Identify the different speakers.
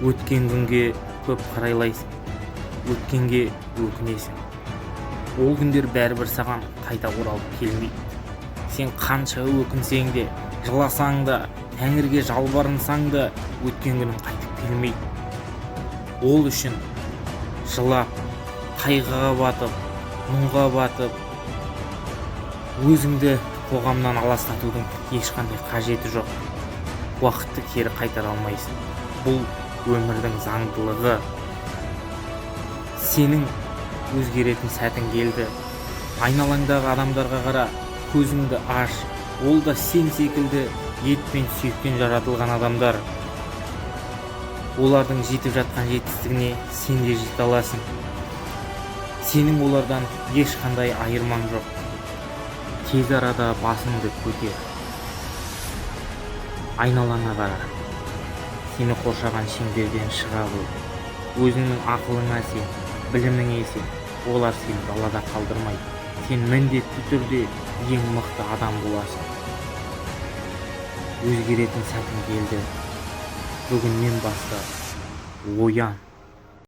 Speaker 1: Өткен күнге көп қарайлайсың, өткенге өкінесің. Ол күндер бәрібір саған қайта оралып келмейді. Сен қанша өкінсең де, жыласаң да, Тәңірге жалбарынсаң да, өткен күнің қайтып келмейді. Ол үшін жылап, қайғыға батып, мұңға батып, өзіңді қоғамнан аластатудың ешқандай қажеті жоқ. Уақытты кері қайтара алмайсың. Бұл өмірдің заңдылығы. Сенің өзгеретін сәтің келді. Айналаңдағы адамдарға қара, көзіңді аш. Ол да сен секілді ет пен сүйектен жаратылған адамдар. Олардың жетіп жатқан жетістігіне сен де жете аласың. Сенің олардан ешқандай айырмаң жоқ. Тез арада басыңды көтер. Айналаңа қара. Сені қоршаған шеңберден шыға қой. Өзіңнің ақылыңа сен, біліміңе сен. Олар сені далада қалдырмайды. Сен міндетті түрде ең мықты адам боласың. Өзгеретін сәтің келді. Бүгіннен бастап оян.